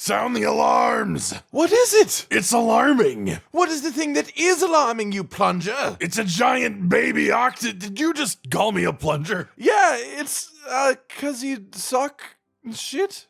Sound the alarms! What is it? It's alarming! What is the thing that is alarming you, plunger? It's a giant baby octopus. Did you just call me a plunger? Yeah, it's, 'cause you suck shit.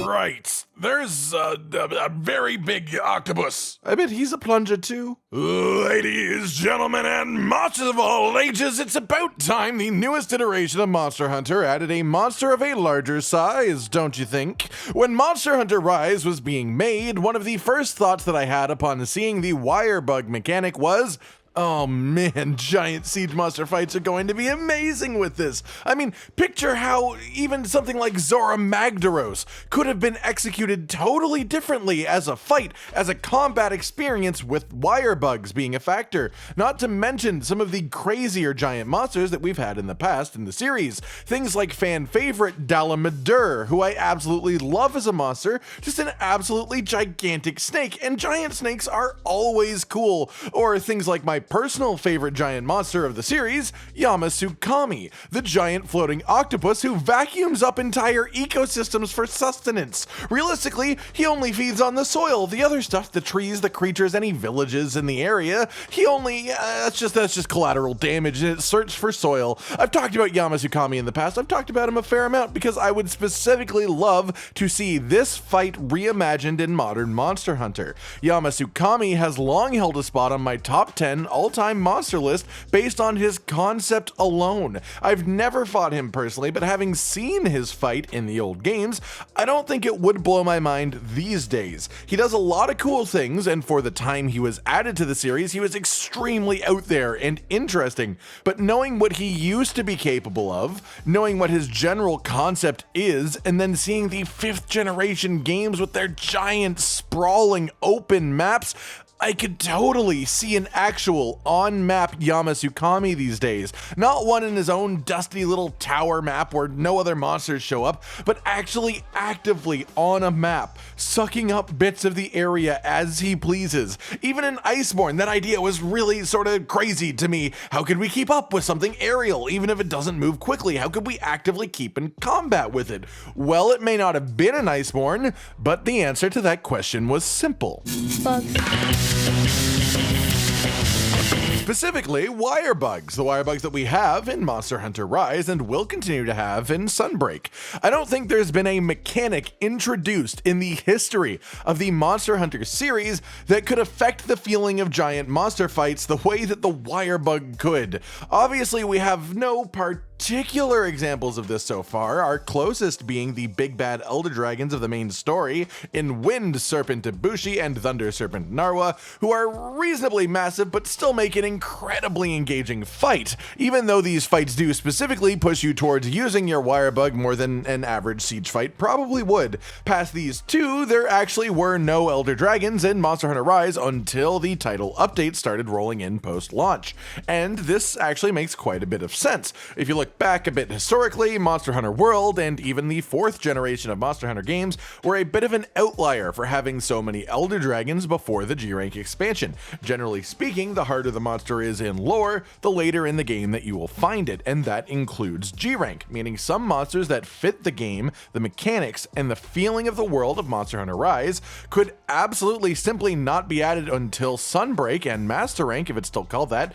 Right. There's a very big octopus. I bet he's a plunger too. Ladies, gentlemen, and monsters of all ages, it's about time The newest iteration of Monster Hunter added a monster of a larger size, don't you think? When Monster Hunter Rise was being made, one of the first thoughts that I had upon seeing the Wirebug mechanic was, oh man, giant siege monster fights are going to be amazing with this. I mean, picture how even something like Zora Magdaros could have been executed totally differently as a fight, as a combat experience with wirebugs being a factor. Not to mention some of the crazier giant monsters that we've had in the past in the series. Things like fan favorite Dalamadur, who I absolutely love as a monster, just an absolutely gigantic snake, and giant snakes are always cool. Or things like my personal favorite giant monster of the series, Yamasukami, the giant floating octopus who vacuums up entire ecosystems for sustenance. Realistically, he only feeds on the soil. The other stuff, the trees, the creatures, any villages in the area, he only, that's just collateral damage in its search for soil. I've talked about Yamasukami in the past. I've talked about him a fair amount because I would specifically love to see this fight reimagined in modern Monster Hunter. Yamasukami has long held a spot on my top 10 all-time monster list based on his concept alone. I've never fought him personally, but having seen his fight in the old games, I don't think it would blow my mind these days. He does a lot of cool things, and for the time he was added to the series, he was extremely out there and interesting. But knowing what he used to be capable of, knowing what his general concept is, and then seeing the 5th generation games with their giant, sprawling, open maps, I could totally see an actual on-map Yamasukami these days. Not one in his own dusty little tower map where no other monsters show up, but actually actively on a map, sucking up bits of the area as he pleases. Even in Iceborne, that idea was really sort of crazy to me. How could we keep up with something aerial, even if it doesn't move quickly? How could we actively keep in combat with it? Well, it may not have been in Iceborne, but the answer to that question was simple. Specifically, wirebugs, the wirebugs that we have in Monster Hunter Rise and will continue to have in Sunbreak. I don't think there's been a mechanic introduced in the history of the Monster Hunter series that could affect the feeling of giant monster fights the way that the wirebug could. Obviously, we have no particular examples of this so far, our closest being the big bad elder dragons of the main story in Wind Serpent Ibushi and Thunder Serpent Narwa, who are reasonably massive but still make an incredibly engaging fight, even though these fights do specifically push you towards using your wirebug more than an average siege fight probably would. Past these two, there actually were no elder dragons in Monster Hunter Rise until the title update started rolling in post-launch, and this actually makes quite a bit of sense. If you look back a bit historically, Monster Hunter World and even the 4th generation of Monster Hunter games were a bit of an outlier for having so many elder dragons before the G-Rank expansion. Generally speaking, the harder the monster is in lore, the later in the game that you will find it, and that includes G-Rank, meaning some monsters that fit the game, the mechanics, and the feeling of the world of Monster Hunter Rise could absolutely simply not be added until Sunbreak and Master Rank, if it's still called that.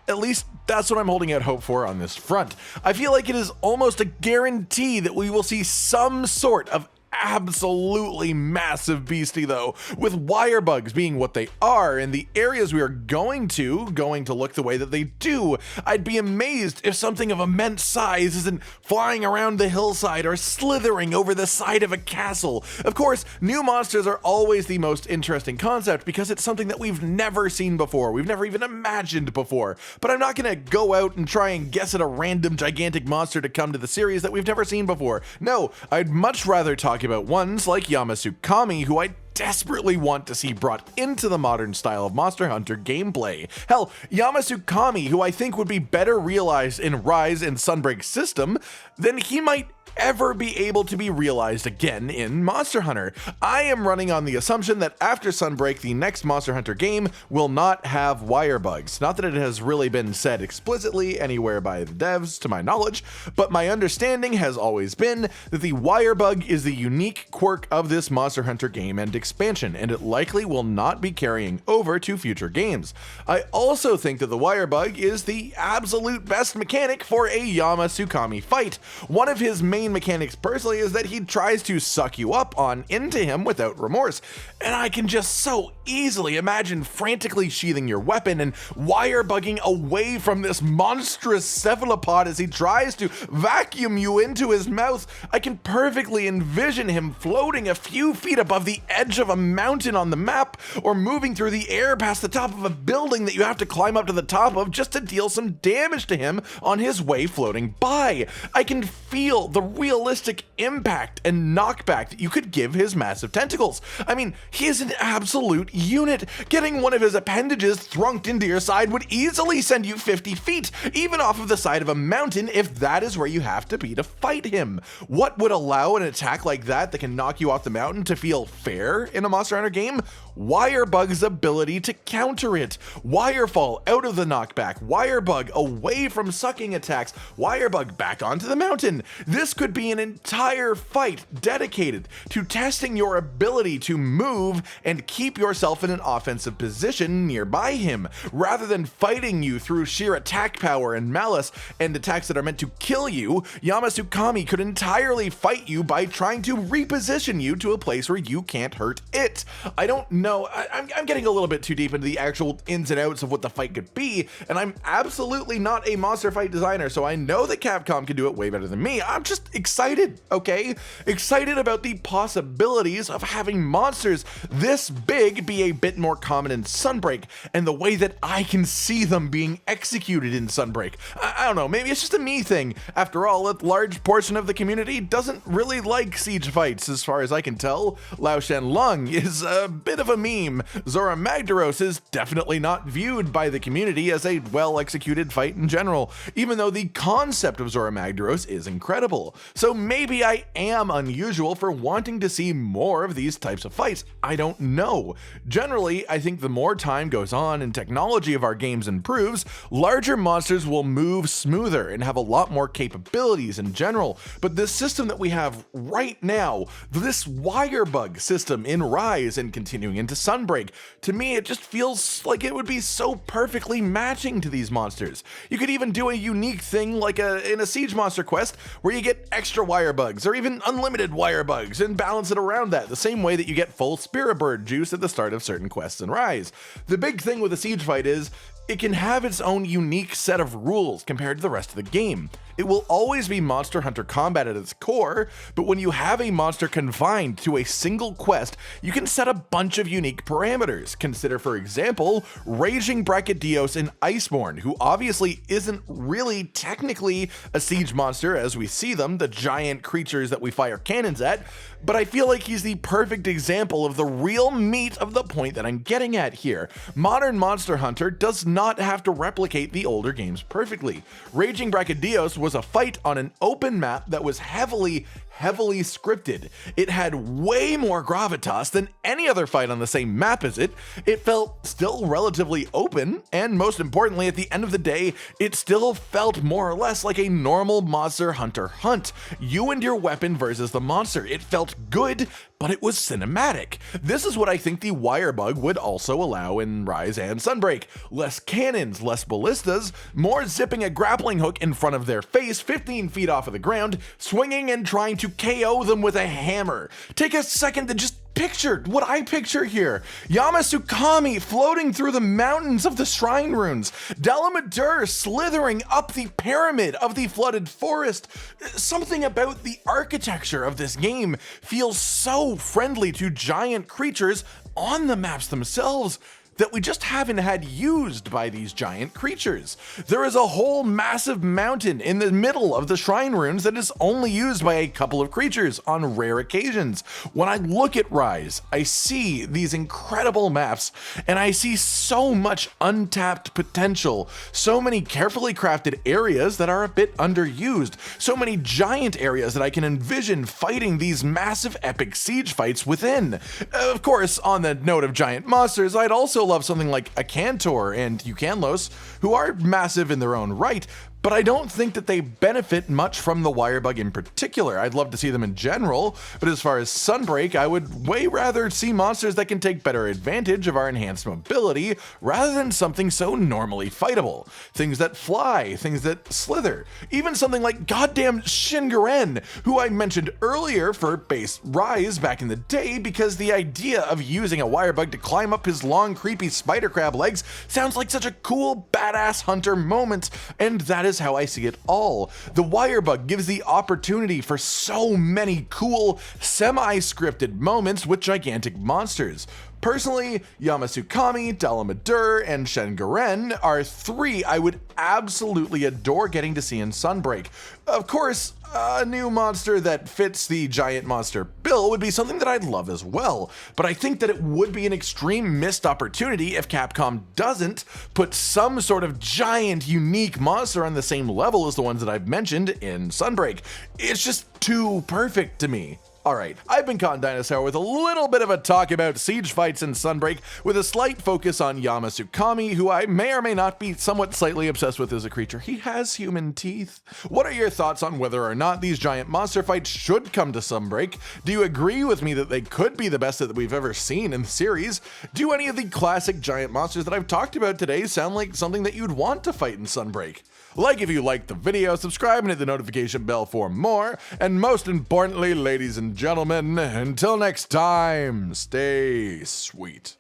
At least that's what I'm holding out hope for on this front. I feel like it is almost a guarantee that we will see some sort of absolutely massive beastie though, with wirebugs being what they are and the areas we are going to look the way that they do. I'd be amazed if something of immense size isn't flying around the hillside or slithering over the side of a castle. Of course, new monsters are always the most interesting concept because it's something that we've never seen before, we've never even imagined before, but I'm not gonna go out and try and guess at a random gigantic monster to come to the series that we've never seen before. No, I'd much rather talk about ones like Yamasukami, who I desperately want to see brought into the modern style of Monster Hunter gameplay. Hell, Yamasukami, who I think would be better realized in Rise and Sunbreak system than he might ever be able to be realized again in Monster Hunter. I am running on the assumption that after Sunbreak, the next Monster Hunter game will not have wirebugs. Not that it has really been said explicitly anywhere by the devs, to my knowledge, but my understanding has always been that the wirebug is the unique quirk of this Monster Hunter game and expansion, and it likely will not be carrying over to future games. I also think that the wirebug is the absolute best mechanic for a Yamasukami fight. One of his main mechanics personally is that he tries to suck you up on into him without remorse, and I can just so easily imagine frantically sheathing your weapon and wirebugging away from this monstrous cephalopod as he tries to vacuum you into his mouth. I can perfectly envision him floating a few feet above the edge of a mountain on the map, or moving through the air past the top of a building that you have to climb up to the top of just to deal some damage to him on his way floating by. I can feel the realistic impact and knockback that you could give his massive tentacles. I mean, he is an absolute unit. Getting one of his appendages thrunked into your side would easily send you 50 feet, even off of the side of a mountain, if that is where you have to be to fight him. What would allow an attack like that can knock you off the mountain to feel fair in a Monster Hunter game? Wirebug's ability to counter it. Wirefall out of the knockback, Wirebug away from sucking attacks, Wirebug back onto the mountain. This could be an entire fight dedicated to testing your ability to move and keep yourself in an offensive position nearby him, rather than fighting you through sheer attack power and malice and attacks that are meant to kill you. Yamasukami could entirely fight you by trying to reposition you to a place where you can't hurt it. I don't know, I'm getting a little bit too deep into the actual ins and outs of what the fight could be, and I'm absolutely not a monster fight designer, so I know that Capcom can do it way better than me. I'm just excited, okay? Excited about the possibilities of having monsters this big be a bit more common in Sunbreak, and the way that I can see them being executed in Sunbreak. I don't know, maybe it's just a me thing. After all, a large portion of the community doesn't really like siege fights, as far as I can tell. Lao Shanlung is a bit of a meme. Zora Magdaros is definitely not viewed by the community as a well-executed fight in general, even though the concept of Zora Magdaros is incredible. So maybe I am unusual for wanting to see more of these types of fights. I don't know. Generally, I think the more time goes on and technology of our games improves, larger monsters will move smoother and have a lot more capabilities in general. But this system that we have right now, this wirebug system in Rise and continuing into Sunbreak, to me it just feels like it would be so perfectly matching to these monsters. You could even do a unique thing like in a siege monster quest where you get extra wirebugs or even unlimited wirebugs and balance it around that, the same way that you get full spirit bird juice at the start of certain quests in Rise. The big thing with a siege fight is it can have its own unique set of rules compared to the rest of the game. It will always be Monster Hunter combat at its core, but when you have a monster confined to a single quest, you can set a bunch of unique parameters. Consider, for example, Raging Brachadios and Iceborne, who obviously isn't really technically a siege monster as we see them, the giant creatures that we fire cannons at, but I feel like he's the perfect example of the real meat of the point that I'm getting at here. Modern Monster Hunter does not have to replicate the older games perfectly. Raging Brachadios was a fight on an open map that was heavily scripted. It had way more gravitas than any other fight on the same map as it. It felt still relatively open, and most importantly, at the end of the day, it still felt more or less like a normal Monster Hunter hunt. You and your weapon versus the monster. It felt good, but it was cinematic. This is what I think the wirebug would also allow in Rise and Sunbreak. Less cannons, less ballistas, more zipping a grappling hook in front of their face 15 feet off of the ground, swinging and trying to KO them with a hammer. Take a second to just picture what I picture here. Yamasukami floating through the mountains of the Shrine Runes. Delamadur slithering up the pyramid of the flooded forest. Something about the architecture of this game feels so friendly to giant creatures on the maps themselves. that we just haven't had used by these giant creatures. There is a whole massive mountain in the middle of the shrine runes that is only used by a couple of creatures on rare occasions. When I look at Rise, I see these incredible maps, and I see so much untapped potential, so many carefully crafted areas that are a bit underused, so many giant areas that I can envision fighting these massive epic siege fights within. Of course, on the note of giant monsters, I'd also love something like a Cantor and Eucanlos, who are massive in their own right, but I don't think that they benefit much from the Wirebug in particular. I'd love to see them in general, but as far as Sunbreak, I would way rather see monsters that can take better advantage of our enhanced mobility rather than something so normally fightable. Things that fly, things that slither, even something like goddamn Shingoren, who I mentioned earlier for base Rise back in the day because the idea of using a Wirebug to climb up his long creepy spider crab legs sounds like such a cool badass hunter moment, and that is how I see it all. The Wirebug gives the opportunity for so many cool, semi-scripted moments with gigantic monsters. Personally, Yamasukami, Dalamadur, and Shengoren are three I would absolutely adore getting to see in Sunbreak. Of course, a new monster that fits the giant monster bill would be something that I'd love as well, but I think that it would be an extreme missed opportunity if Capcom doesn't put some sort of giant, unique monster on the same level as the ones that I've mentioned in Sunbreak. It's just too perfect to me. Alright, I've been Cotton Dinosaur with a little bit of a talk about siege fights in Sunbreak, with a slight focus on Yamasukami, who I may or may not be somewhat slightly obsessed with as a creature. He has human teeth. What are your thoughts on whether or not these giant monster fights should come to Sunbreak? Do you agree with me that they could be the best that we've ever seen in the series? Do any of the classic giant monsters that I've talked about today sound like something that you'd want to fight in Sunbreak? Like if you liked the video, subscribe and hit the notification bell for more, and most importantly, ladies and gentlemen, until next time, stay sweet.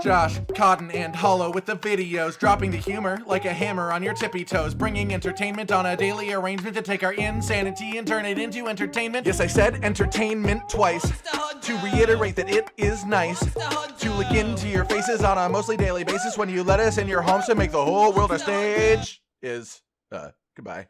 Josh, Cotton, and Hollow with the videos, dropping the humor like a hammer on your tippy toes, bringing entertainment on a daily arrangement to take our insanity and turn it into entertainment. Yes, I said entertainment twice, to reiterate that it is nice to look into your faces on a mostly daily basis when you let us in your homes to make the whole world a stage. Goodbye.